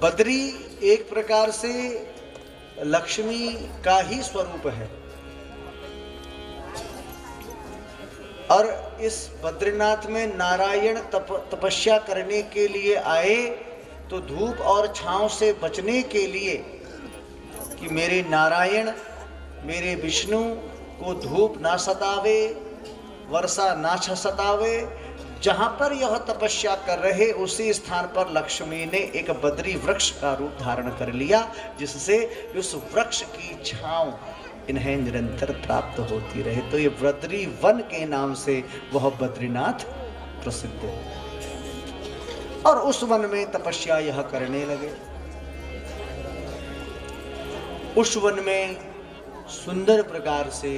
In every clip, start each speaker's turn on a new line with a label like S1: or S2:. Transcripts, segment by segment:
S1: बद्री एक प्रकार से लक्ष्मी का ही स्वरूप है। और इस बद्रीनाथ में नारायण तपस्या करने के लिए आए तो धूप और छांव से बचने के लिए कि मेरे नारायण मेरे विष्णु को धूप ना सतावे, वर्षा ना सतावे, जहां पर यह तपस्या कर रहे उसी स्थान पर लक्ष्मी ने एक बद्री वृक्ष का रूप धारण कर लिया, जिससे उस वृक्ष की छांव इन्हें निरंतर प्राप्त होती रहे। तो ये बद्री वन के नाम से वह बद्रीनाथ प्रसिद्ध है। और उस वन में तपस्या यह करने लगे। उस वन में सुंदर प्रकार से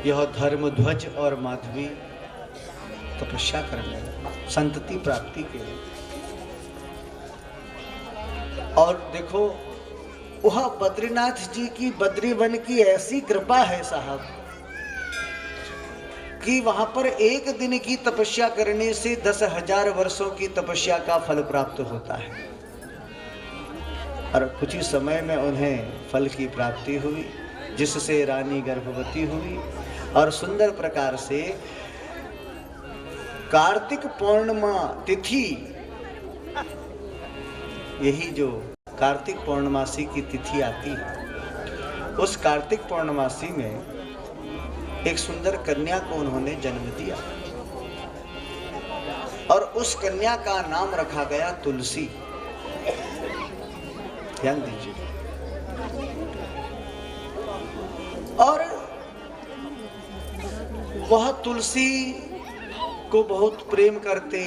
S1: यह धर्मध्वज और माधवी तपस्या करने लगे संतति प्राप्ति के लिए। और देखो वह बद्रीनाथ जी की बद्री वन की ऐसी कृपा है साहब कि वहां पर एक दिन की तपस्या करने से 10,000 वर्षों की तपस्या का फल प्राप्त होता है। और कुछ ही समय में उन्हें फल की प्राप्ति हुई, जिससे रानी गर्भवती हुई। और सुंदर प्रकार से कार्तिक पूर्णिमा तिथि, यही जो कार्तिक पूर्णमासी की तिथि आती है, उस कार्तिक पूर्णमासी में एक सुंदर कन्या को उन्होंने जन्म दिया और उस कन्या का नाम रखा गया तुलसी। ध्यान दीजिए। और वह तुलसी को बहुत प्रेम करते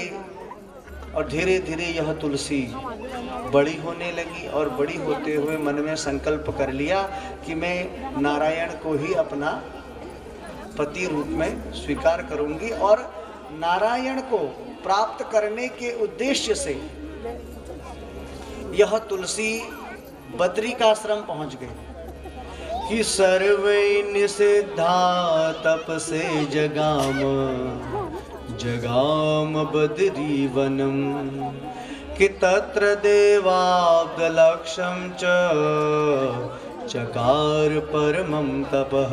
S1: और धीरे धीरे यह तुलसी बड़ी होने लगी और बड़ी होते हुए मन में संकल्प कर लिया कि मैं नारायण को ही अपना पति रूप में स्वीकार करूंगी। और नारायण को प्राप्त करने के उद्देश्य से यह तुलसी बद्रिकाश्रम पहुंच गई कि सर्वे निषिद्धा तप से जगाम बद्री वनम कि तत्र देवाब्दलक्षम चकार परमं तपः।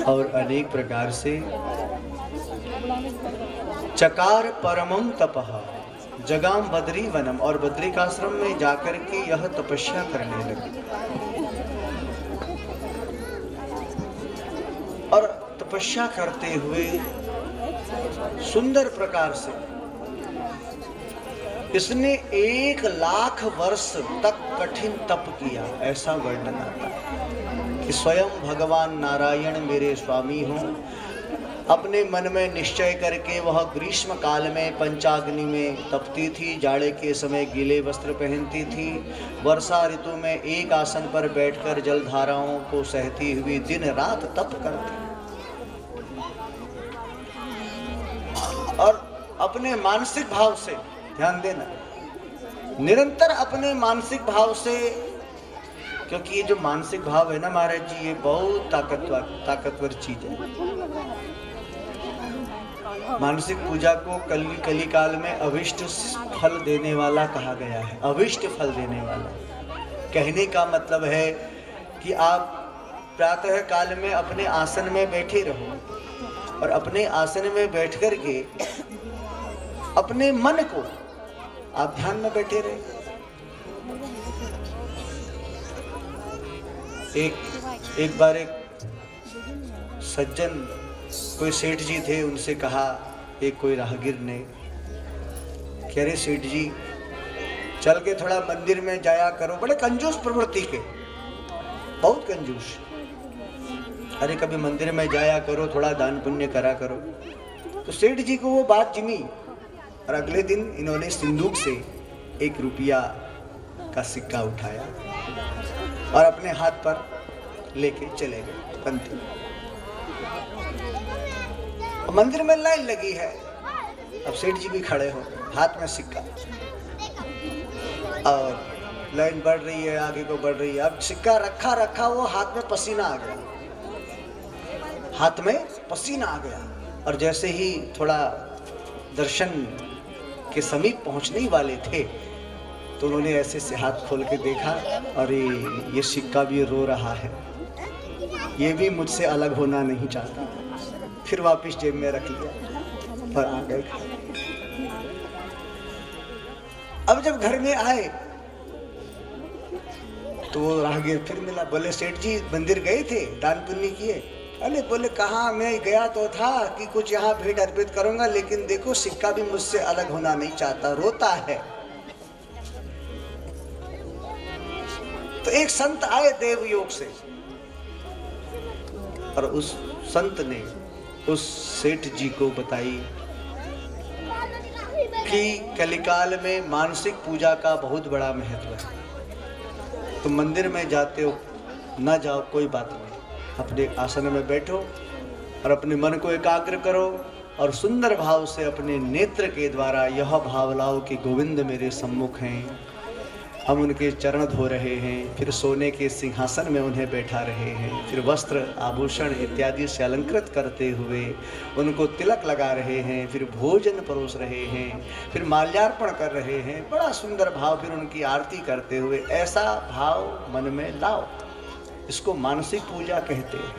S1: और अनेक प्रकार से चकार परमं तपः, जगाम बद्री वनम, और बद्रिकाश्रम में जाकर के यह तपस्या करने लगी। और तपस्या करते हुए सुंदर प्रकार से इसने 1,00,000 वर्ष तक कठिन तप किया, ऐसा वर्णन आता है कि स्वयं भगवान नारायण मेरे स्वामी हों। अपने मन में निश्चय करके वह ग्रीष्म काल में पंचाग्नि में तपती थी, जाड़े के समय गीले वस्त्र पहनती थी, वर्षा ऋतु में एक आसन पर बैठकर जलधाराओं को सहती हुई दिन रात तप करती। और अपने मानसिक भाव से, ध्यान देना, निरंतर अपने मानसिक भाव से, क्योंकि ये जो मानसिक भाव है ना महाराज जी, ये बहुत ताकतवर चीज है। मानसिक पूजा को कली काल में अभिष्ट फल देने वाला कहा गया है। अभिष्ट फल देने वाला कहने का मतलब है कि आप प्रातः काल में अपने आसन में बैठे रहो और अपने आसन में बैठ कर के अपने मन को आप ध्यान में बैठे रहे। एक बार एक सज्जन, कोई सेठ जी थे, उनसे कहा एक कोई राहगीर ने, कह रहे सेठ जी चल के थोड़ा मंदिर में जाया करो, बड़े कंजूस प्रवृत्ति के, बहुत कंजूस। अरे कभी मंदिर में जाया करो, थोड़ा दान पुण्य करा करो। तो सेठ जी को वो बात जिमी और अगले दिन इन्होंने सिंदूक से 1 रुपया का सिक्का उठाया और अपने हाथ पर लेके चले गए पंथी। मंदिर में लाइन लगी है, अब सेठ जी भी खड़े हो, हाथ में सिक्का, और लाइन बढ़ रही है, आगे को बढ़ रही है। अब सिक्का रखा वो हाथ में पसीना आ गया, हाथ में पसीना आ गया। और जैसे ही थोड़ा दर्शन के समीप पहुंचने ही वाले थे तो उन्होंने ऐसे से हाथ खोल के देखा, अरे ये सिक्का भी रो रहा है, ये भी मुझसे अलग होना नहीं चाहता। फिर वापस जेब में रख लिया और आ गए। अब जब घर में आए तो वो राहगीर फिर मिला, बोले सेठ जी मंदिर गए थे, दान पुण्य किए? अरे बोले कहाँ, मैं गया तो था कि कुछ यहाँ भेंट अर्पित करूंगा, लेकिन देखो सिक्का भी मुझसे अलग होना नहीं चाहता, रोता है। तो एक संत आए देवयोग से और उस संत ने उस सेठ जी को बताई कि कलिकाल में मानसिक पूजा का बहुत बड़ा महत्व है। तुम मंदिर में जाते हो, ना जाओ कोई बात नहीं, अपने आसन में बैठो और अपने मन को एकाग्र करो और सुंदर भाव से अपने नेत्र के द्वारा यह भाव लाओ कि गोविंद मेरे सम्मुख हैं, हम उनके चरण धो रहे हैं, फिर सोने के सिंहासन में उन्हें बैठा रहे हैं, फिर वस्त्र आभूषण इत्यादि से अलंकृत करते हुए उनको तिलक लगा रहे हैं, फिर भोजन परोस रहे हैं, फिर माल्यार्पण कर रहे हैं, बड़ा सुंदर भाव, फिर उनकी आरती करते हुए ऐसा भाव मन में लाओ। इसको मानसिक पूजा कहते हैं।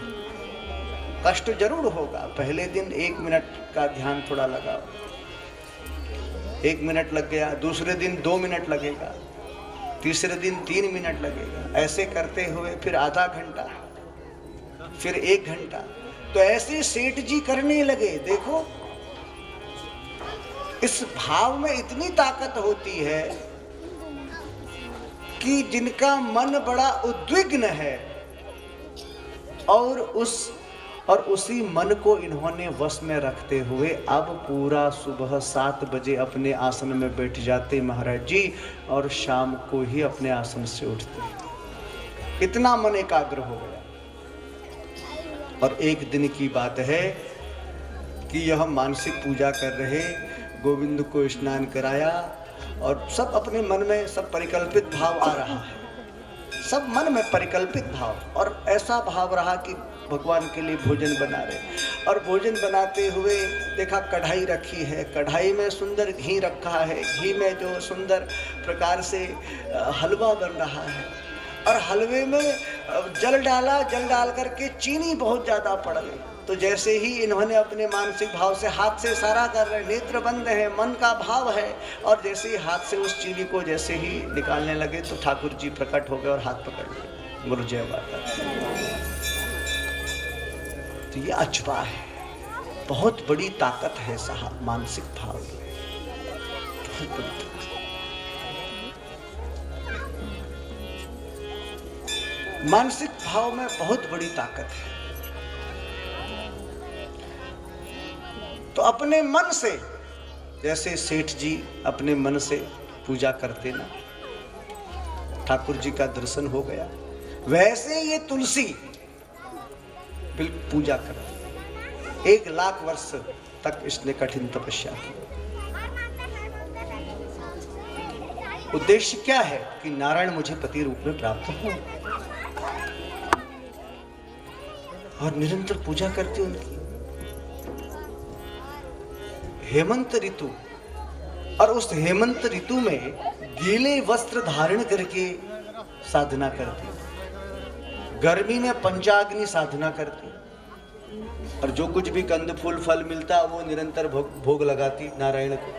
S1: कष्ट जरूर होगा, पहले दिन 1 मिनट का ध्यान थोड़ा लगाओ, 1 मिनट लग गया, दूसरे दिन 2 मिनट लगेगा, तीसरे दिन 3 मिनट लगेगा, ऐसे करते हुए फिर आधा घंटा, फिर 1 घंटा। तो ऐसे सेठ जी करने लगे। देखो इस भाव में इतनी ताकत होती है कि जिनका मन बड़ा उद्विग्न है और उसी मन को इन्होंने वश में रखते हुए अब पूरा सुबह 7 बजे अपने आसन में बैठ जाते महाराज जी और शाम को ही अपने आसन से उठते। इतना मन एकाग्र हो गया। और एक दिन की बात है कि यह मानसिक पूजा कर रहे, गोविंद को स्नान कराया और सब अपने मन में सब परिकल्पित भाव आ रहा है, सब मन में परिकल्पित भाव, और ऐसा भाव रहा कि भगवान के लिए भोजन बना रहे। और भोजन बनाते हुए देखा कढ़ाई रखी है, कढ़ाई में सुंदर घी रखा है, घी में जो सुंदर प्रकार से हलवा बन रहा है, और हलवे में जल डाला, जल डाल करके चीनी बहुत ज़्यादा पड़ गई। तो जैसे ही इन्होंने अपने मानसिक भाव से हाथ से इशारा कर रहे, नेत्र बंद है, मन का भाव है, और जैसे ही हाथ से उस चीनी को जैसे ही निकालने लगे तो ठाकुर जी प्रकट हो गए और हाथ पकड़ लिए। गुरु जय माता। तो ये अजबा है, बहुत बड़ी ताकत है साहब मानसिक भाव की, बहुत बड़ी ताकत। मानसिक भाव में बहुत बड़ी ताकत है। तो अपने मन से, जैसे सेठ जी अपने मन से पूजा करते ना, ठाकुर जी का दर्शन हो गया, वैसे ये तुलसी बिल्कुल पूजा करती। 1 लाख वर्ष तक इसने कठिन तपस्या की। उद्देश्य क्या है कि नारायण मुझे पति रूप में प्राप्त हो, और निरंतर पूजा करती उनकी। हेमंत ऋतु, और उस हेमंत ऋतु में गीले वस्त्र धारण करके साधना करती, गर्मी में पंचाग्नि साधना करती, और जो कुछ भी कंद फूल फल मिलता वो निरंतर भोग लगाती नारायण को।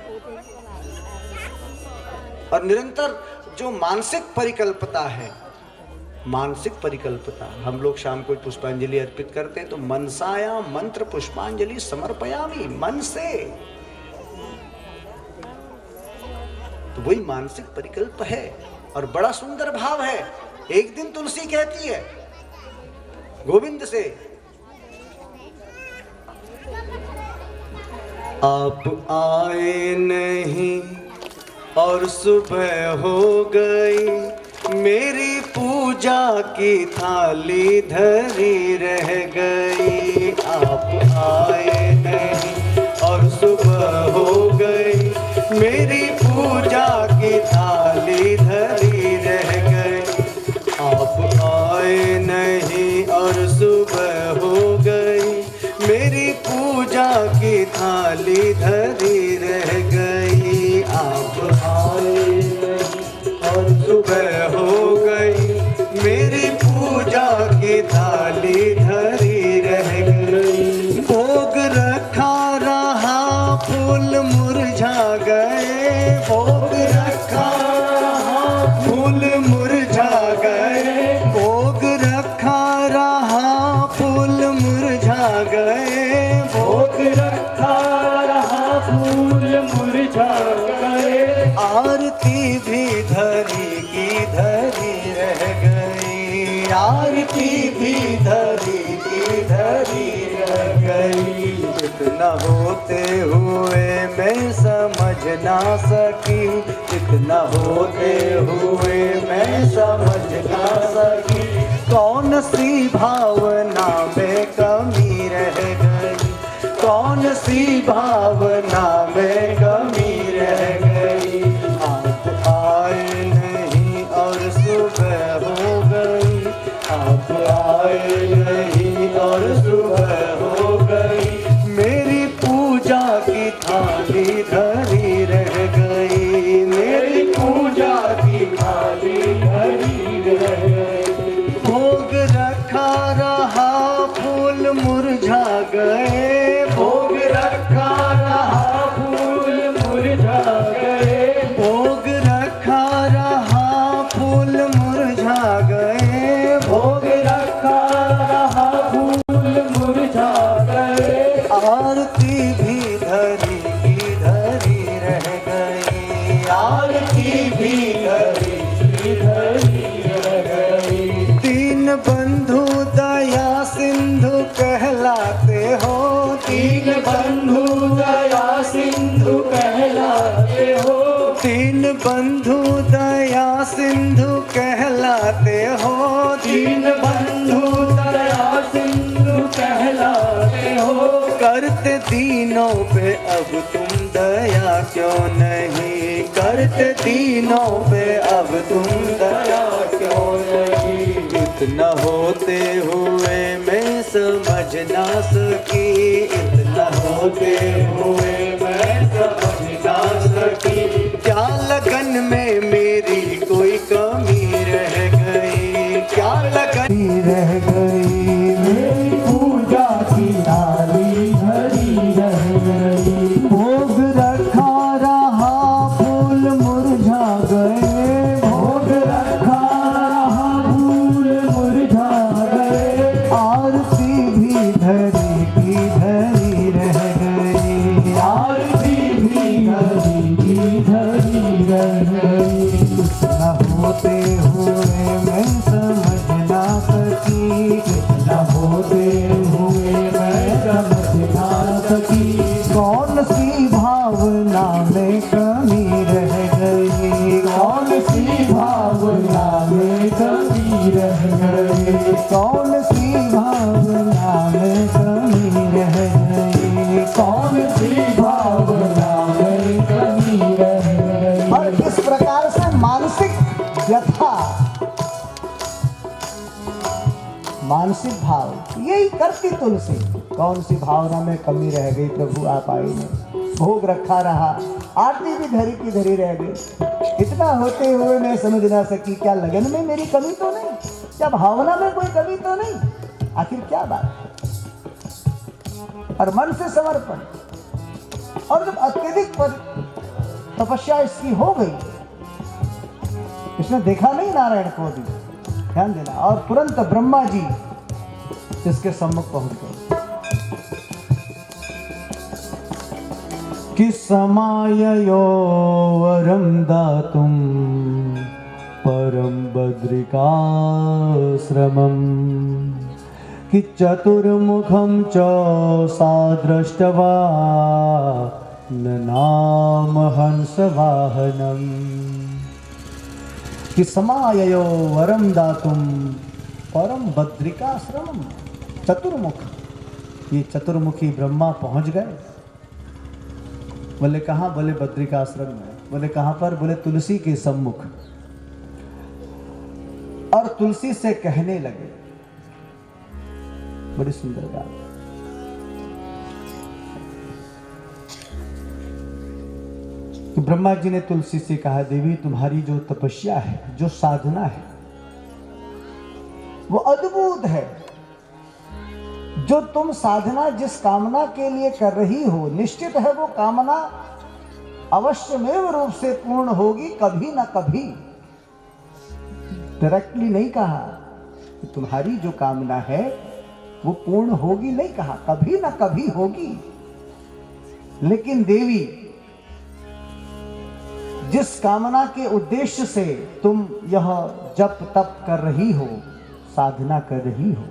S1: और निरंतर जो मानसिक परिकल्पता है, मानसिक परिकल्पता, हम लोग शाम को पुष्पांजलि अर्पित करते हैं तो मनसाया मंत्र पुष्पांजलि समर्पयामि, मन से, तो वही मानसिक परिकल्प है और बड़ा सुंदर भाव है। एक दिन तुलसी कहती है गोविंद से, आप आए नहीं और सुबह हो गई, मेरी पूजा की थाली धरी रह गई। आप आए नहीं और सुबह हो गई, मेरी पूजा की थाली धरी रह गई। आप आए नहीं और सुबह हो गई, मेरी पूजा की थाली धरी रह गई। भोग रखा रहा फूल मुरझा गए, भोग रखा रहा फूल मुरझा गए,
S2: भोग रखा रहा फूल मुरझा गए,
S1: आरती भी धरी की धरी रह गई, आरती भी धरी की धरी रह गई। इतना होते हुए मैं समझ ना सकी, इतना होते हुए मैं समझ ना सकी, कौन सी भावना में कमी रह गई, कौन सी भावना में कमी रह गई। आप आए नहीं और सुबह हो गई, आप आए नहीं और सुबह हो गई, मेरी पूजा की थाली धरी रह गई, मेरी पूजा की थाली धरी रह गई। भोग रखा रहा फूल मुरझा गए, भोग रखा रहा
S2: फूल मुरझा गए,
S1: भोग रखा रहा फूल मुरझा गए,
S2: भोग रखा रहा फूल मुरझा गए,
S1: आरती भी धरी की धरी रह गई, आरती भी धरी की धरी रह गई। तीन बंधु दया सिंधु कहलाते हो,
S2: तीन बंधु दया सिंधु कहलाते हो,
S1: तीन बंधु दया सिंधु कहलाते हो,
S2: तीन बंधु दया सिंधु कहलाते हो,
S1: करते दीनों पे अब तुम दया क्यों नहीं, करते दीनों पे अब तुम दया क्यों नहीं। इतना होते हुए मैं समझ ना सकी, इतना होते हुए मैं समझ ना सकी, क्या लगन में मेरी कोई कमी रह गई, क्या लगन रह गई,
S2: मेरी पूजा की थाली धरी रह गई,
S1: भोग रखा रहा फूल मुरझा गए,
S2: भोग रखा रहा फूल मुरझा गए,
S1: आरती भी धरी की धरी रह गई,
S2: आरती भी धरी की धरी रह गई।
S1: न होते हुए मैं समझ ना सकी,
S2: न होते हुए मैं समझ ना सकी,
S1: कौन सी भावना में कमी रह गई,
S2: कौन सी भावना में कमी रह गई,
S1: कौन सी भावना में कमी रह गई,
S2: कौन सी भावना में कमी रह गई।
S1: और इस प्रकार से मानसिक व्यथा, मानसिक भाव यही करती तुलसी, कौन सी भावना में कमी रह गई प्रभु आप आए नहीं, भोग रखा रहा आरती भी धरी की धरी रह गई, इतना होते हुए मैं समझ ना सकी, क्या लगन में मेरी कमी तो नहीं, क्या भावना में कोई कमी तो नहीं, आखिर क्या बात है। और मन से समर्पण, और जब अत्यधिक तपस्या इसकी हो गई, इसने देखा नहीं नारायण को भी, ध्यान देना, और तुरंत ब्रह्मा जी इसके सम्मुख पहुंच गए कि समाययो वरम दातुम परम बद्रिकाश्रमम, कि चतुर्मुखम च सा दृष्टवा नाम हंस वाहनम, कि समाययो वरम दातुम परम बद्रिकाश्रमम, चतुर्मुख, ये चतुर्मुखी ब्रह्मा पहुंच गए। बोले कहाँ? बोले बद्रिकाश्रम में। बोले कहाँ पर? बोले तुलसी के सम्मुख। और तुलसी से कहने लगे, बड़ी सुंदर बात, तो ब्रह्मा जी ने तुलसी से कहा, देवी तुम्हारी जो तपस्या है, जो साधना है, वो अद्भुत है। जो तुम साधना जिस कामना के लिए कर रही हो, निश्चित है वो कामना अवश्यमेव रूप से पूर्ण होगी कभी ना कभी। डायरेक्टली नहीं कहा कि तुम्हारी जो कामना है वो पूर्ण होगी, नहीं कहा, कभी ना कभी होगी। लेकिन देवी, जिस कामना के उद्देश्य से तुम यह जप तप कर रही हो, साधना कर रही हो,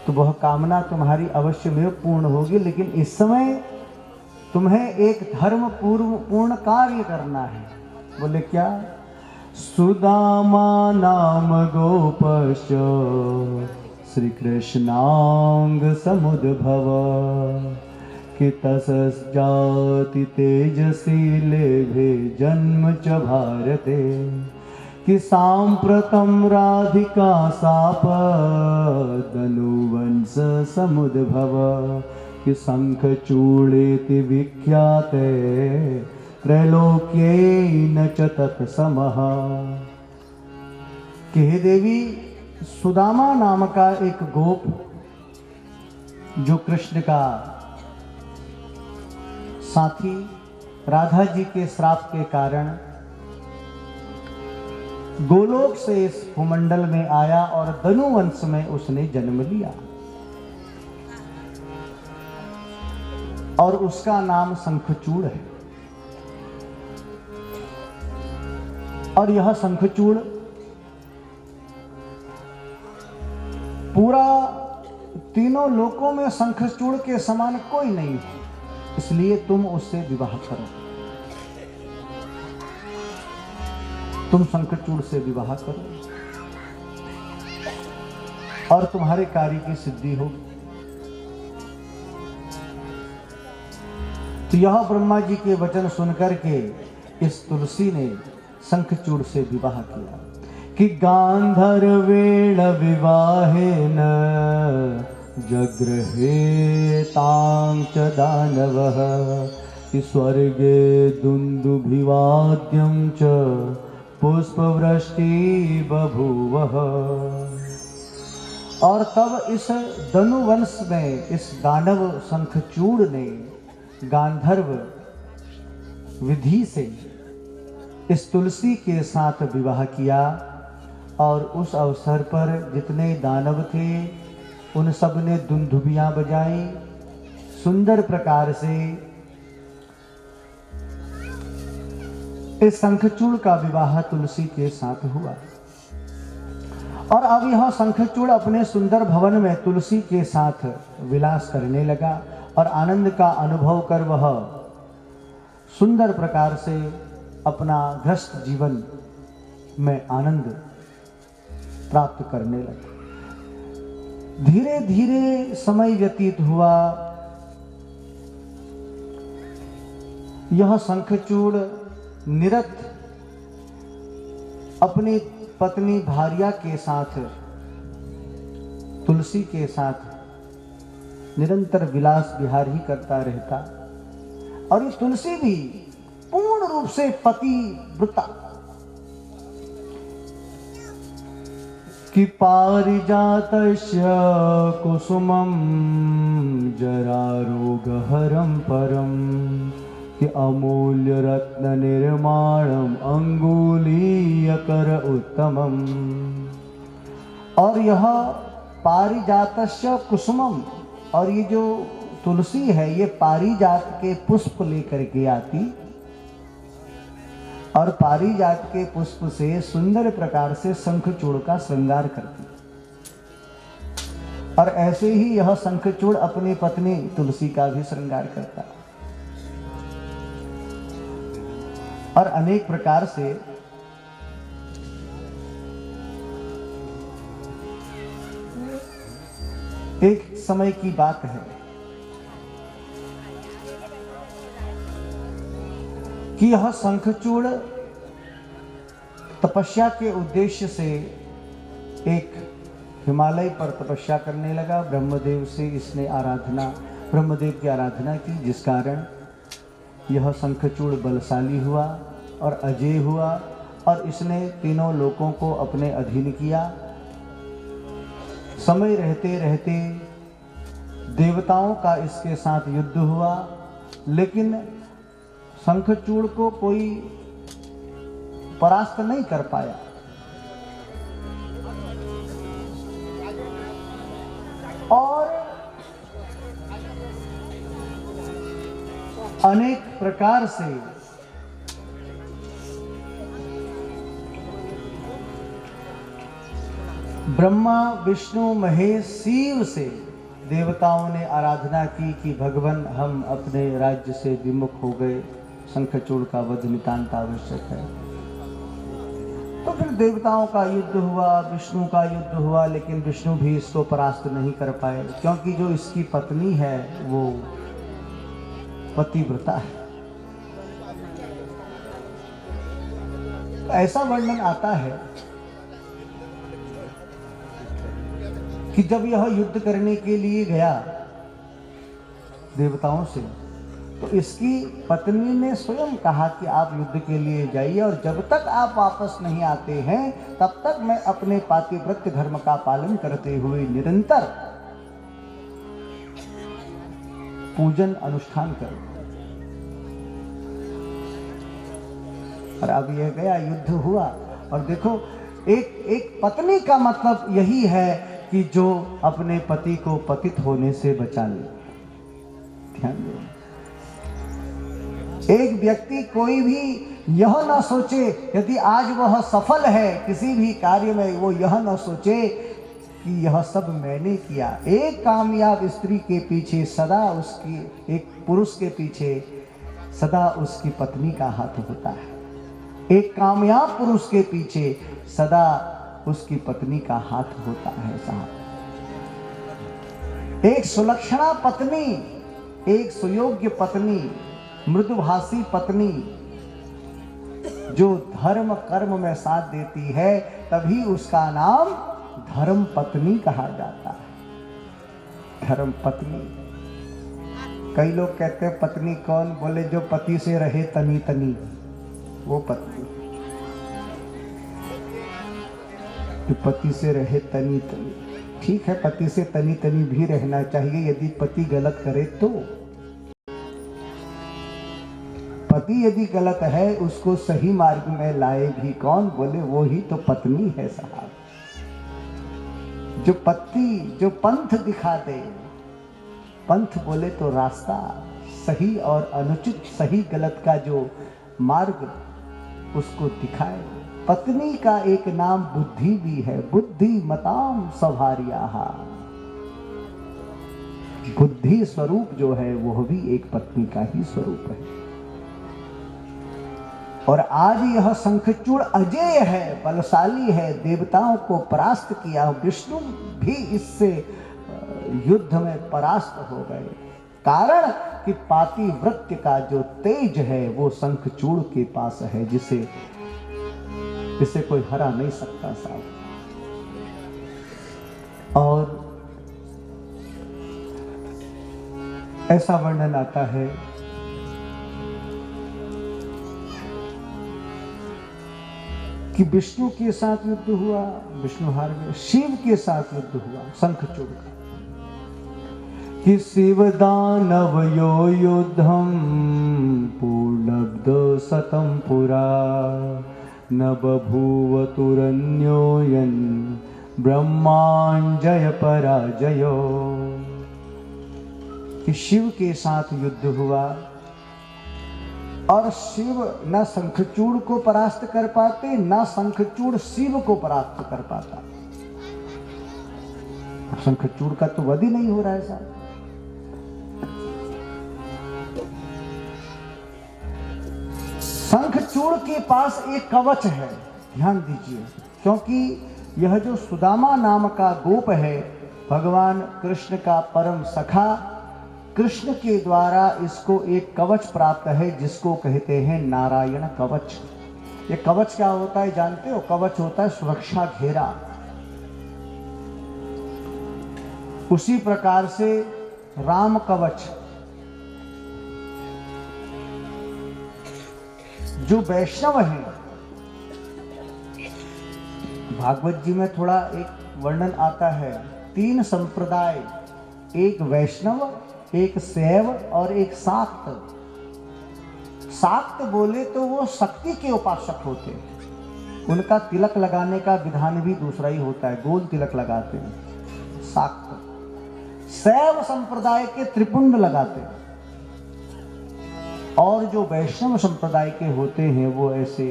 S1: तो वह कामना तुम्हारी अवश्य में पूर्ण होगी। लेकिन इस समय तुम्हें एक धर्म पूर्ण कार्य करना है। बोले क्या? सुदामा नाम गोपश्च श्री कृष्णांग समुद्भव कि तसस् जाति तेजशीलेभे जन्म च भारते कि सांप्रतम राधिका साप धनुवंश समुद्भव कि शंखचूड़ेति विख्याते त्रैलोक्येन च तत्समः। कि हे देवी, सुदामा नाम का एक गोप जो कृष्ण का साथी राधा जी के श्राप के कारण गोलोक से इस भूमंडल में आया और धनुवंश में उसने जन्म लिया और उसका नाम शंखचूड़ है। और यह शंखचूड़ पूरा तीनों लोकों में शंखचूड़ के समान कोई नहीं है, इसलिए तुम उससे विवाह करो। तुम शंखचूड़ से विवाह करो और तुम्हारे कार्य की सिद्धि होगी। तो यह ब्रह्मा जी के वचन सुनकर के इस तुलसी ने शंखचूड़ से विवाह किया कि गांधर्वेण विवाहेन जगृहे तां च दानवः कि स्वर्गे दुन्दुभिवाद्यं च पुष्पवृष्टि बभूवः। और तब इस धनुवंश में इस दानव शंखचूड़ ने गांधर्व विधि से इस तुलसी के साथ विवाह किया। और उस अवसर पर जितने दानव थे उन सब ने दुंदुभियां बजाई, सुंदर प्रकार से इस शंखचूड़ का विवाह तुलसी के साथ हुआ। और अब यह शंखचूड़ अपने सुंदर भवन में तुलसी के साथ विलास करने लगा और आनंद का अनुभव कर वह सुंदर प्रकार से अपना गृहस्थ जीवन में आनंद प्राप्त करने लगा। धीरे धीरे समय व्यतीत हुआ। यह शंखचूड़ निरत अपनी पत्नी भार्या के साथ, तुलसी के साथ निरंतर विलास विहार ही करता रहता। और ये तुलसी भी पूर्ण रूप से पतिव्रता कि पारिजातस्य कुसुमं जरारोगहरं परं कि अमूल्य रत्न निर्माणम अंगुलीयकर उत्तमम। और यह पारिजातस्य कुसुमम, और ये जो तुलसी है ये पारिजात के पुष्प लेकर के आती और पारिजात के पुष्प से सुंदर प्रकार से शंखचूड़ का श्रृंगार करती। और ऐसे ही यह शंखचूड़ अपनी पत्नी तुलसी का भी श्रृंगार करता और अनेक प्रकार से एक समय की बात है कि यह शंखचूड़ तपस्या के उद्देश्य से एक हिमालय पर तपस्या करने लगा। ब्रह्मदेव से इसने ब्रह्मदेव की आराधना की, जिस कारण यह शंखचूड़ बलशाली हुआ और अजेय हुआ और इसने तीनों लोकों को अपने अधीन किया। समय रहते रहते देवताओं का इसके साथ युद्ध हुआ, लेकिन शंखचूड़ को कोई परास्त नहीं कर पाया। और अनेक प्रकार से ब्रह्मा विष्णु महेश शिव से देवताओं ने आराधना की कि भगवान हम अपने राज्य से विमुख हो गए, शंखचूड़ का वध नितांत आवश्यक है। तो फिर देवताओं का युद्ध हुआ, विष्णु का युद्ध हुआ, लेकिन विष्णु भी इसको परास्त नहीं कर पाए, क्योंकि जो इसकी पत्नी है वो पतिव्रता है। ऐसा वर्णन आता है कि जब यह युद्ध करने के लिए गया देवताओं से, तो इसकी पत्नी ने स्वयं कहा कि आप युद्ध के लिए जाइए और जब तक आप वापस नहीं आते हैं तब तक मैं अपने पातिव्रत्य धर्म का पालन करते हुए निरंतर पूजन अनुष्ठान करूं। और अब यह गया, युद्ध हुआ, और देखो एक पत्नी का मतलब यही है कि जो अपने पति को पतित होने से बचा ले। ध्यान दो, एक व्यक्ति कोई भी यह ना सोचे, यदि आज वह सफल है किसी भी कार्य में, वो यह ना सोचे कि यह सब मैंने किया। एक कामयाब स्त्री के पीछे सदा उसकी, एक पुरुष के पीछे सदा उसकी पत्नी का हाथ होता है। एक कामयाब पुरुष के पीछे सदा उसकी पत्नी का हाथ होता है साहब। एक सुलक्षणा पत्नी, एक सुयोग्य पत्नी, मृदुभाषी पत्नी जो धर्म कर्म में साथ देती है, तभी उसका नाम धर्म पत्नी कहा जाता है। धर्म पत्नी। कई लोग कहते हैं पत्नी कौन, बोले जो पति से रहे तनी तनी, वो पत्नी। जो पति से रहे तनी तनी, ठीक है, पति से तनी तनी भी रहना चाहिए यदि पति गलत करे तो। पति यदि गलत है उसको सही मार्ग में लाए भी कौन, बोले वो ही तो पत्नी है साहब। जो पति जो पंथ दिखा दे, पंथ बोले तो रास्ता, सही और अनुचित, सही गलत का जो मार्ग उसको दिखाए। पत्नी का एक नाम बुद्धि भी है, बुद्धि मताम सभार्याहा। बुद्धि स्वरूप जो है वह भी एक पत्नी का ही स्वरूप है। और आज यह शंखचूड़ अजेय है, बलशाली है, देवताओं को परास्त किया। विष्णु भी इससे युद्ध में परास्त हो गए, कारण कि पातिव्रत्य का जो तेज है वो शंखचूड़ के पास है, जिसे कोई हरा नहीं सकता साहब। और ऐसा वर्णन आता है कि विष्णु के साथ युद्ध हुआ, विष्णु हार गए। शिव के साथ युद्ध हुआ शंखचूड़ का, कि शिव दानवयो युद्धम पूर्णब्द शतं पुरा न बभूव तुरन्योयन ब्रह्मांजय पराजयो। कि शिव के साथ युद्ध हुआ और शिव न शंखचूड़ को परास्त कर पाते, न शंखचूड़ शिव को परास्त कर पाता। शंखचूड़ का तो वध ही नहीं हो रहा है साहब। शंखचूड़ के पास एक कवच है, ध्यान दीजिए, क्योंकि यह जो सुदामा नाम का गोप है, भगवान कृष्ण का परम सखा, कृष्ण के द्वारा इसको एक कवच प्राप्त है जिसको कहते हैं नारायण कवच। ये कवच क्या होता है जानते हो? कवच होता है सुरक्षा घेरा। उसी प्रकार से राम कवच, जो वैष्णव हैं, भागवत जी में थोड़ा एक वर्णन आता है, 3 संप्रदाय, एक वैष्णव, एक शैव और एक शाक्त।
S3: शाक्त बोले तो वो शक्ति के उपासक होते हैं। उनका तिलक लगाने का विधान भी दूसरा ही होता है, गोल तिलक लगाते हैं शाक्त। शैव संप्रदाय के त्रिपुंड लगाते हैं, और जो वैष्णव संप्रदाय के होते हैं वो ऐसे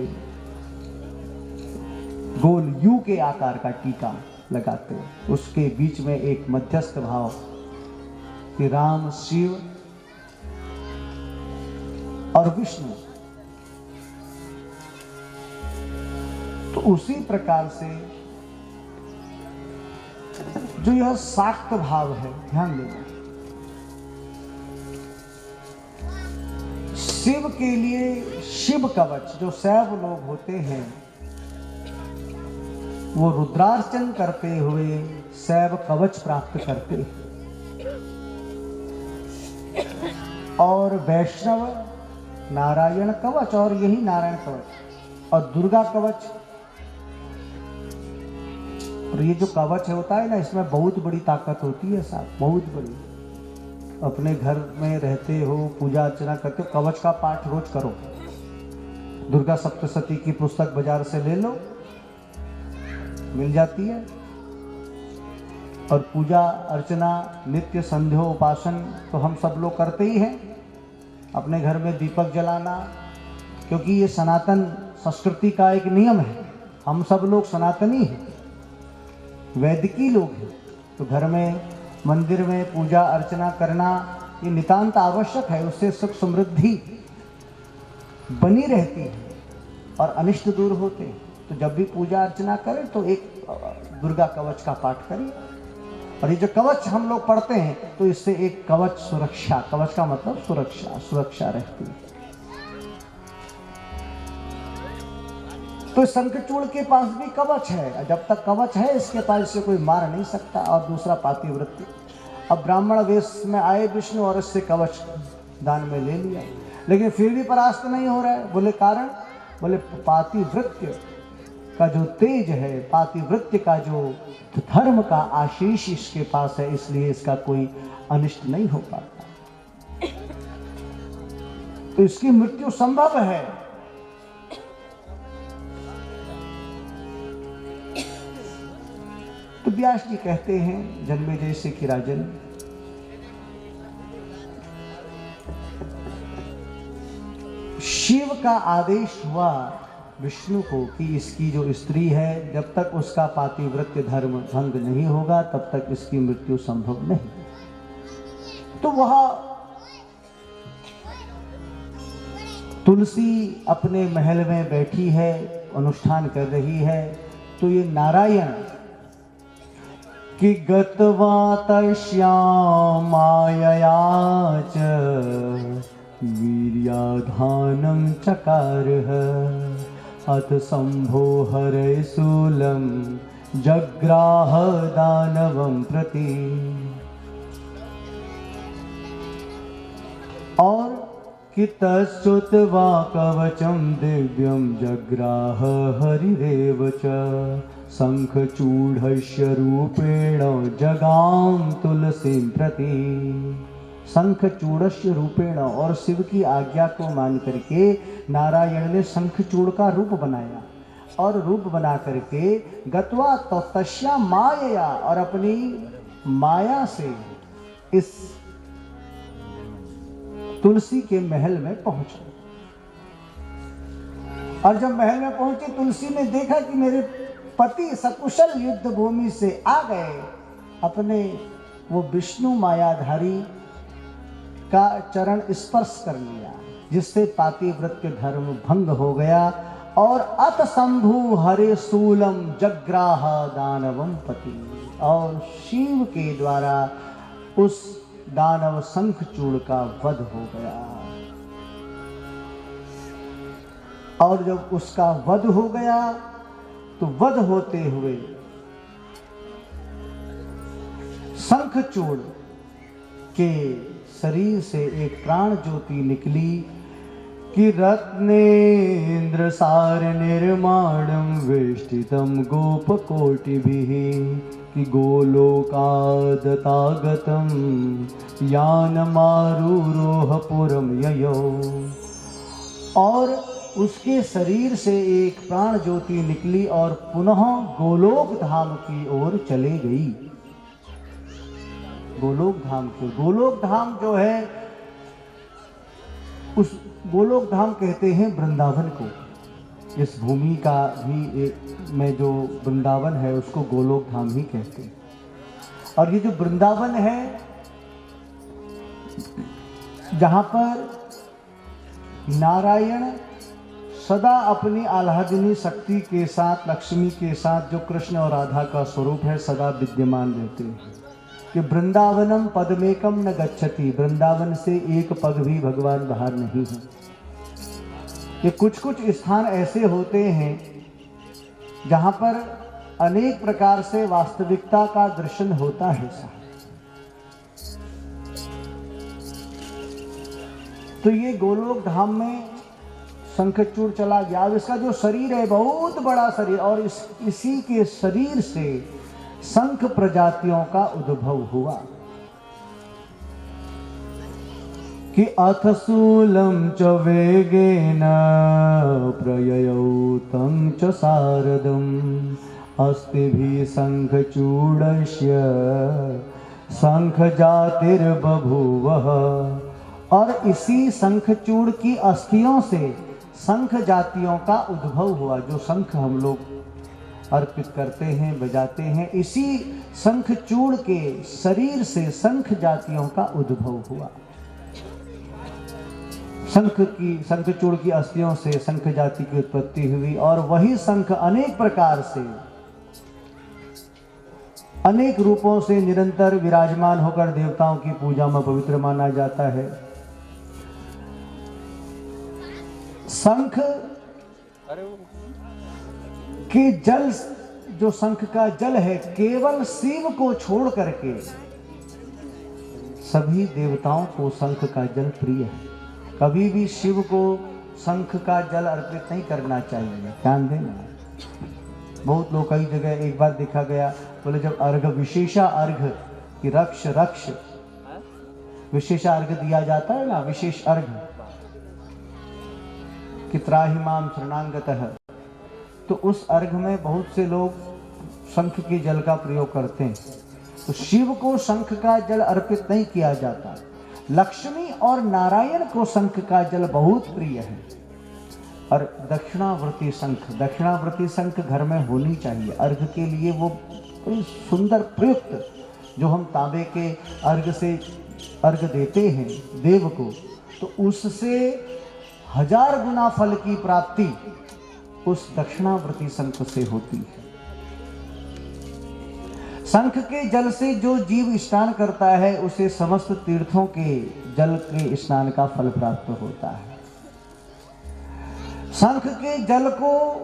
S3: गोल यू के आकार का टीका लगाते हैं। उसके बीच में एक मध्यस्थ भाव कि राम, शिव और विष्णु। तो उसी प्रकार से जो यह शाक्त भाव है, ध्यान देना, शिव के लिए शिव कवच, जो शैव लोग होते हैं वो रुद्रार्चन करते हुए शैव कवच प्राप्त करते हैं, और वैष्णव नारायण कवच, और यही नारायण कवच और दुर्गा कवच। और ये जो कवच होता है ना, इसमें बहुत बड़ी ताकत होती है साहब, बहुत बड़ी। अपने घर में रहते हो, पूजा अर्चना करते हो, कवच का पाठ रोज करो। दुर्गा सप्तशती की पुस्तक बाजार से ले लो, मिल जाती है। और पूजा अर्चना, नित्य संध्या उपासन तो हम सब लोग करते ही हैं। अपने घर में दीपक जलाना, क्योंकि ये सनातन संस्कृति का एक नियम है। हम सब लोग सनातनी हैं, वैदिकी लोग हैं, तो घर में, मंदिर में पूजा अर्चना करना ये नितांत आवश्यक है। उससे सुख समृद्धि बनी रहती है और अनिष्ट दूर होते हैं। तो जब भी पूजा अर्चना करें तो एक दुर्गा कवच का पाठ करिए। और ये जो कवच हम लोग पढ़ते हैं तो इससे एक कवच सुरक्षा, कवच का मतलब सुरक्षा, सुरक्षा रहती है। तो शंखचूड़ के पास भी कवच है, जब तक कवच है इसके पास इसे कोई मार नहीं सकता। और दूसरा पातिव्रत्य। अब ब्राह्मण वेश में आए विष्णु और इससे कवच दान में ले लिया, लेकिन फिर भी परास्त नहीं हो रहा है। बोले कारण, बोले पातिव्रत्य का जो तेज है, पातिव्रत्य का जो धर्म का आशीष इसके पास है, इसलिए इसका कोई अनिष्ट नहीं हो पाता। तो इसकी मृत्यु संभव है। तो व्यास जी कहते हैं, जन्मेजय से कि राजन, शिव का आदेश हुआ विष्णु को कि इसकी जो स्त्री है, जब तक उसका पातिव्रत्य धर्म भंग नहीं होगा तब तक इसकी मृत्यु संभव नहीं। तो वह तुलसी अपने महल में बैठी है, अनुष्ठान कर रही है। तो ये नारायण कि गत्वा तस्यां मायया च वीर्याधानं चकारः अथ शंभो हरे शूलं जग्राह दानवं प्रति। और कि तच्युत्वा कवचं दिव्यं जग्राह हरिरेव च शंखचूढ़स्य रूपेण जगाम तुलसीं प्रति। शंखचूढ़स्य रूपेण, और शिव की आज्ञा को मान करके नारायण ने शंखचूड़ का रूप बनाया, और रूप बना करके गत्वा तो तस्या मायया, और अपनी माया से इस तुलसी के महल में पहुंचे। और जब महल में पहुंचे, तुलसी ने देखा कि मेरे पति सकुशल युद्ध भूमि से आ गए। अपने वो विष्णु मायाधारी का चरण स्पर्श कर लिया, जिससे पातिव्रत्य धर्म भंग हो गया। और अत शंभु हरे शूलम जग्राह दानवम पति, और शिव के द्वारा उस दानव शंखचूड़ का वध हो गया। और जब उसका वध हो गया तो वध होते हुए शंखचूड़ के शरीर से एक प्राण ज्योति निकली कि रत्नेन्द्र सार निर्माणं वेष्टितं गोपकोटिभिः कि गोलोकादतागतं यानमारुरोह पुरं ययौ। और उसके शरीर से एक प्राण ज्योति निकली और पुनः गोलोक धाम की ओर चले गई। गोलोक धाम की, गोलोक धाम जो है, उस गोलोक धाम कहते हैं वृंदावन को। इस भूमि का भी एक में जो वृंदावन है उसको गोलोक धाम ही कहते हैं। और ये जो वृंदावन है, जहां पर नारायण सदा अपनी आह्लादिनी शक्ति के साथ, लक्ष्मी के साथ, जो कृष्ण और राधा का स्वरूप है, सदा विद्यमान रहते हैं। कि वृंदावनम पदमेकम न गच्छति, वृंदावन से एक पग भी भगवान बाहर नहीं है। ये कुछ कुछ स्थान ऐसे होते हैं जहां पर अनेक प्रकार से वास्तविकता का दर्शन होता है। तो ये गोलोक धाम में शंखचूड़ चला गया। अब इसका जो शरीर है बहुत बड़ा शरीर, और इसी के शरीर से शंख प्रजातियों का उद्भव हुआ। कि अथ शूलं च वेगेन प्रययौ तं च शारदम् अस्तिभिः शंखचूडस्य शंख जातिर्बभूवः। और इसी शंखचूड़ की अस्थियों से शंख जातियों का उद्भव हुआ। जो शंख हम लोग अर्पित करते हैं, बजाते हैं, इसी शंखचूड़ के शरीर से शंख जातियों का उद्भव हुआ। शंखचूड़ की अस्थियों से शंख जाति की उत्पत्ति हुई, और वही शंख अनेक प्रकार से, अनेक रूपों से निरंतर विराजमान होकर देवताओं की पूजा में पवित्र माना जाता है। शंख के जल, जो शंख का जल है, केवल शिव को छोड़ करके सभी देवताओं को शंख का जल प्रिय है। कभी भी शिव को शंख का जल अर्पित नहीं करना चाहिए, ध्यान देना। बहुत लोग कई जगह एक बार देखा गया, बोले जब अर्घ, विशेषा अर्घ कि रक्ष विशेषा अर्घ दिया जाता है ना, विशेष अर्घ कि त्राहि माम शरणागतः, तो उस अर्घ में बहुत से लोग शंख के जल का प्रयोग करते हैं। तो शिव को शंख का जल अर्पित नहीं किया जाता। लक्ष्मी और नारायण को शंख का जल बहुत प्रिय है। और दक्षिणावर्ती शंख घर में होनी चाहिए अर्घ के लिए। वो बड़ी सुंदर प्रयुक्त, जो हम तांबे के अर्घ से अर्घ देते हैं देव को, तो उससे 1000 गुना फल की प्राप्ति उस दक्षिणावर्ती शंख से होती है। शंख के जल से जो जीव स्नान करता है उसे समस्त तीर्थों के जल के स्नान का फल प्राप्त होता है। शंख के जल को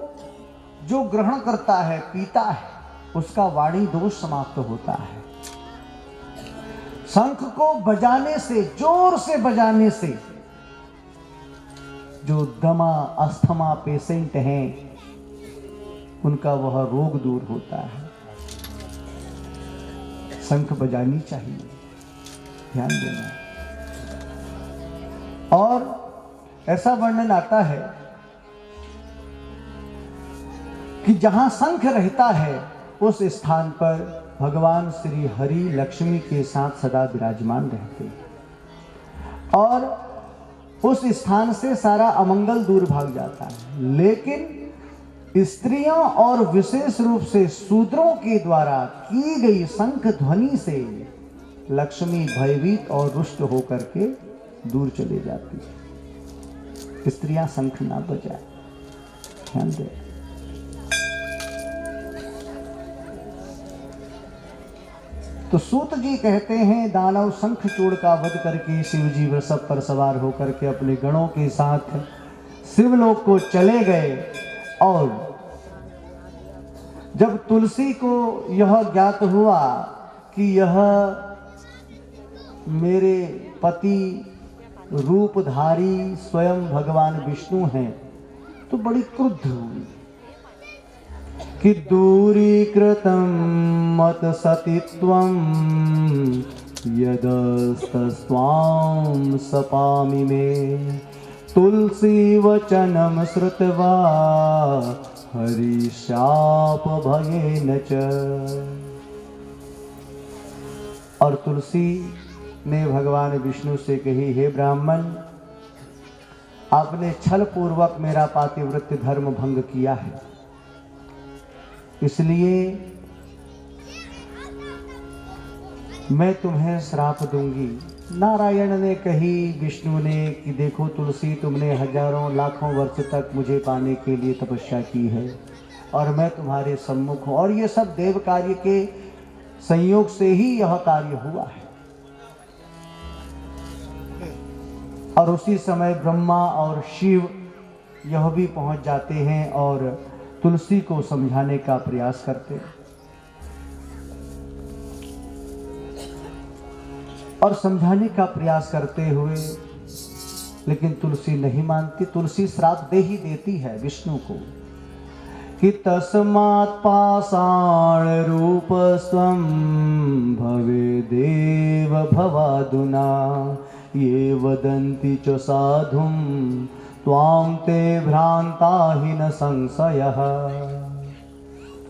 S3: जो ग्रहण करता है, पीता है, उसका वाणी दोष समाप्त होता है। शंख को बजाने से, जोर से बजाने से, जो दमा अस्थमा पेशेंट हैं उनका वह रोग दूर होता है। शंख बजानी चाहिए, ध्यान देना। और ऐसा वर्णन आता है कि जहां शंख रहता है उस स्थान पर भगवान श्री हरि लक्ष्मी के साथ सदा विराजमान रहते हैं और उस स्थान से सारा अमंगल दूर भाग जाता है। लेकिन स्त्रियों और विशेष रूप से शूद्रों के द्वारा की गई शंख ध्वनि से लक्ष्मी भयभीत और रुष्ट होकर के दूर चले जाती है। स्त्रियां शंख ना बजाए, ध्यान दे। तो सूत जी कहते हैं, दानव शंखचूड़ का वध करके शिव जी वृषभ पर सवार होकर के अपने गणों के साथ शिवलोक को चले गए। और जब तुलसी को यह ज्ञात हुआ कि यह मेरे पति रूपधारी स्वयं भगवान विष्णु हैं, तो बड़ी क्रुद्ध हुई कि दूरीकृतं मत सतित्वं यदस्तस्त्वां सपामि मे तुलसी वचनम श्रुत्वा हरि शाप भयेन च। और तुलसी ने भगवान विष्णु से कही, हे ब्राह्मण, आपने छल पूर्वक मेरा पातिव्रत्य धर्म भंग किया है, इसलिए मैं तुम्हें श्राप दूंगी। नारायण ने कही विष्णु ने कि देखो तुलसी, तुमने हजारों लाखों वर्ष तक मुझे पाने के लिए तपस्या की है और मैं तुम्हारे सम्मुख हूँ, और ये सब देव कार्य के संयोग से ही यह कार्य हुआ है। और उसी समय ब्रह्मा और शिव यह भी पहुंच जाते हैं और तुलसी को समझाने का प्रयास करते हैं। और समझाने का प्रयास करते हुए लेकिन तुलसी नहीं मानती। तुलसी श्राप दे ही देती है विष्णु को कि तस्मात् पाषाण रूप स्वं भवे देव भवादुना ये वदन्ति च साधुं त्वां ते भ्रांता हि न संशयः।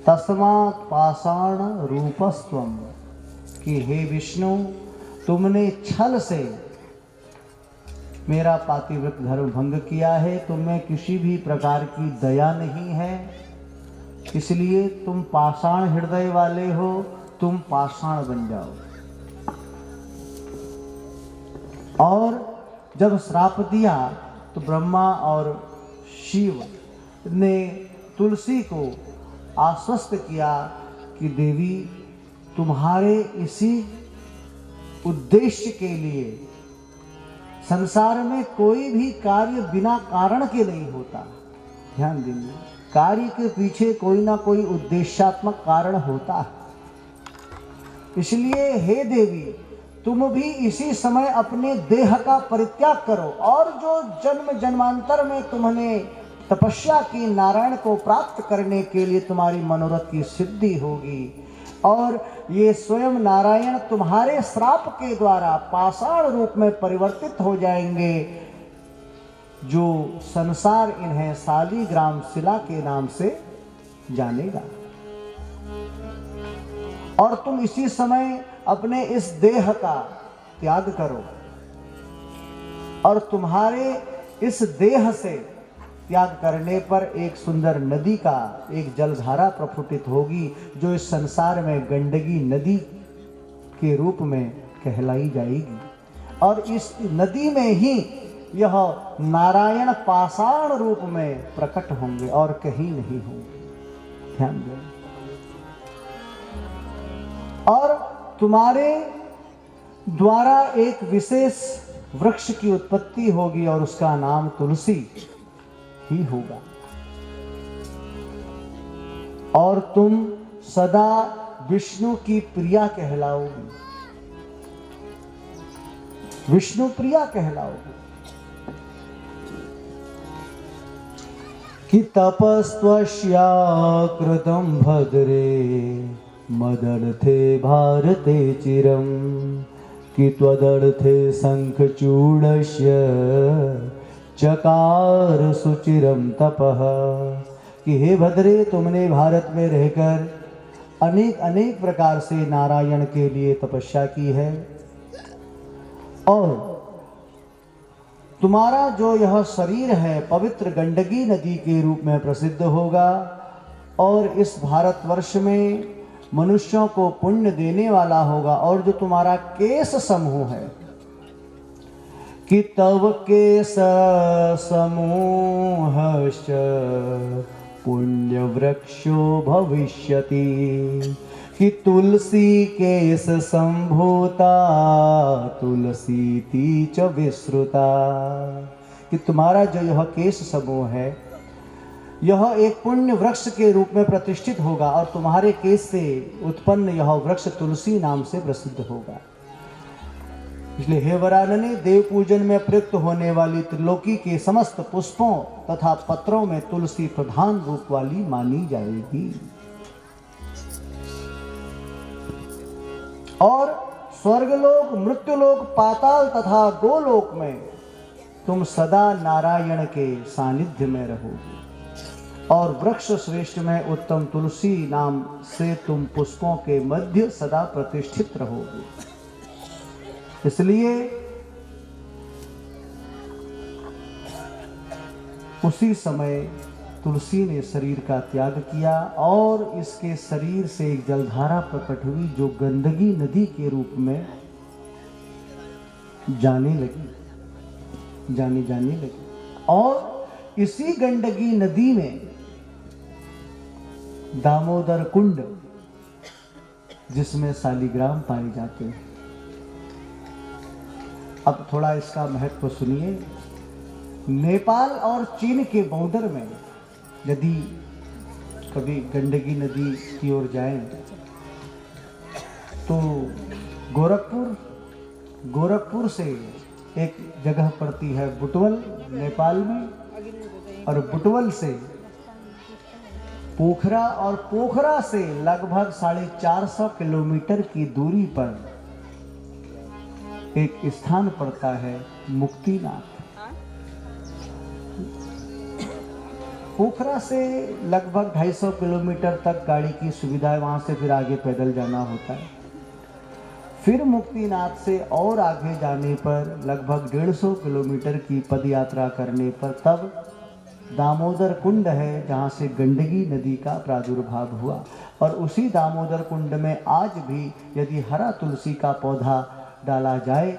S3: तस्मात् पाषाण रूपस्त्वं, कि हे विष्णु, तुमने छल से मेरा पातिव्रत धर्म भंग किया है, तुम्हें किसी भी प्रकार की दया नहीं है, इसलिए तुम पाषाण हृदय वाले हो, तुम पाषाण बन जाओ। और जब श्राप दिया तो ब्रह्मा और शिव ने तुलसी को आश्वस्त किया कि देवी, तुम्हारे इसी उद्देश्य के लिए संसार में कोई भी कार्य बिना कारण के नहीं होता। ध्यान दीजिए, कार्य के पीछे कोई ना कोई उद्देश्यात्मक कारण होता है। इसलिए हे देवी, तुम भी इसी समय अपने देह का परित्याग करो और जो जन्म जन्मांतर में तुमने तपस्या की नारायण को प्राप्त करने के लिए तुम्हारी मनोरथ की सिद्धि होगी, और ये स्वयं नारायण तुम्हारे श्राप के द्वारा पाषाण रूप में परिवर्तित हो जाएंगे, जो संसार इन्हें शालिग्राम शिला के नाम से जानेगा। और तुम इसी समय अपने इस देह का त्याग करो और तुम्हारे इस देह से त्याग करने पर एक सुंदर नदी का एक जलधारा प्रफुटित होगी, जो इस संसार में गंडकी नदी के रूप में कहलाई जाएगी। और इस नदी में ही यह नारायण पाषाण रूप में प्रकट होंगे और कहीं नहीं होंगे। ध्यान दें। और तुम्हारे द्वारा एक विशेष वृक्ष की उत्पत्ति होगी और उसका नाम तुलसी ही होगा, और तुम सदा विष्णु की प्रिया कहलाओगी, विष्णु प्रिया कहलाओगी। कि तपस्त्वस्या कृतं भद्रे मदर्थे भारते चिरं, कि त्वदर्थे शंखचूडस्य चकार सुचिरम तपः। कि हे भद्रे, तुमने भारत में रहकर अनेक अनेक प्रकार से नारायण के लिए तपस्या की है, और तुम्हारा जो यह शरीर है पवित्र गंडकी नदी के रूप में प्रसिद्ध होगा, और इस भारतवर्ष में मनुष्यों को पुण्य देने वाला होगा। और जो तुम्हारा केश समूह है, कि तव केश समूहश्च पुण्य वृक्षो भविष्यति, कि तुलसी केश संभूता तुलसीति च विश्रुता। कि तुम्हारा जो यह केश समूह है, यह एक पुण्य वृक्ष के रूप में प्रतिष्ठित होगा, और तुम्हारे केश से उत्पन्न यह वृक्ष तुलसी नाम से प्रसिद्ध होगा। इसलिए हे वरानने, देव पूजन में प्रयुक्त होने वाली त्रिलोकी के समस्त पुष्पों तथा पत्रों में तुलसी प्रधान रूप वाली मानी जाएगी। और स्वर्गलोक, मृत्युलोक, पाताल तथा गोलोक में तुम सदा नारायण के सानिध्य में रहोगे। और वृक्ष श्रेष्ठ में उत्तम तुलसी नाम से तुम पुष्पों के मध्य सदा प्रतिष्ठित रहोगे। इसलिए उसी समय तुलसी ने शरीर का त्याग किया और इसके शरीर से एक जलधारा प्रकट हुई जो गंदगी नदी के रूप में जाने लगी। और इसी गंदगी नदी में दामोदर कुंड, जिसमें शालिग्राम पाए जाते हैं। अब थोड़ा इसका महत्व सुनिए। नेपाल और चीन के बॉर्डर में यदि कभी गंडकी नदी की ओर जाएं तो गोरखपुर से एक जगह पड़ती है बुटवल नेपाल में, और बुटवल से पोखरा, और पोखरा से लगभग 450 किलोमीटर की दूरी पर एक स्थान पड़ता है मुक्तिनाथ। पोखरा से लगभग 250 किलोमीटर तक गाड़ी की सुविधा है, वहाँ से फिर आगे पैदल जाना होता है। फिर मुक्तिनाथ से और आगे जाने पर लगभग 150 किलोमीटर की पद यात्रा करने पर तब दामोदर कुंड है, जहाँ से गंडकी नदी का प्रादुर्भाव हुआ। और उसी दामोदर कुंड में आज भी यदि हरा तुलसी का पौधा डाला जाए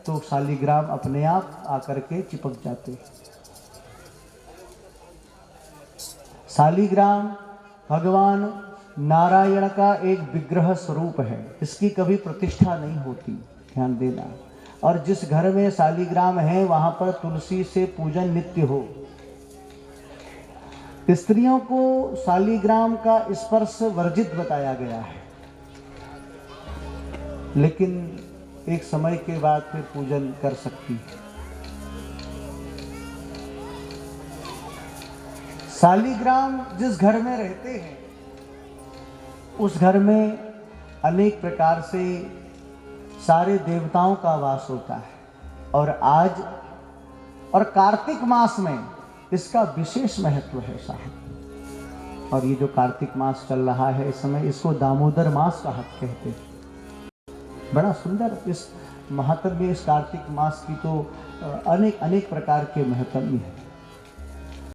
S3: तो शालिग्राम अपने आप आकर के चिपक जाते हैं। शालिग्राम भगवान नारायण का एक विग्रह स्वरूप है, इसकी कभी प्रतिष्ठा नहीं होती, ध्यान देना। और जिस घर में शालिग्राम है वहां पर तुलसी से पूजन नित्य हो। स्त्रियों को शालिग्राम का स्पर्श वर्जित बताया गया है, लेकिन एक समय के बाद फिर पूजन कर सकती है। शालिग्राम जिस घर में रहते हैं उस घर में अनेक प्रकार से सारे देवताओं का वास होता है। और आज और कार्तिक मास में इसका विशेष महत्व है साहब। और ये जो कार्तिक मास चल रहा है इस समय, इसको दामोदर मास कहते हैं। बड़ा सुंदर इस महात्म्य, इस कार्तिक मास की तो अनेक प्रकार के महत्व है।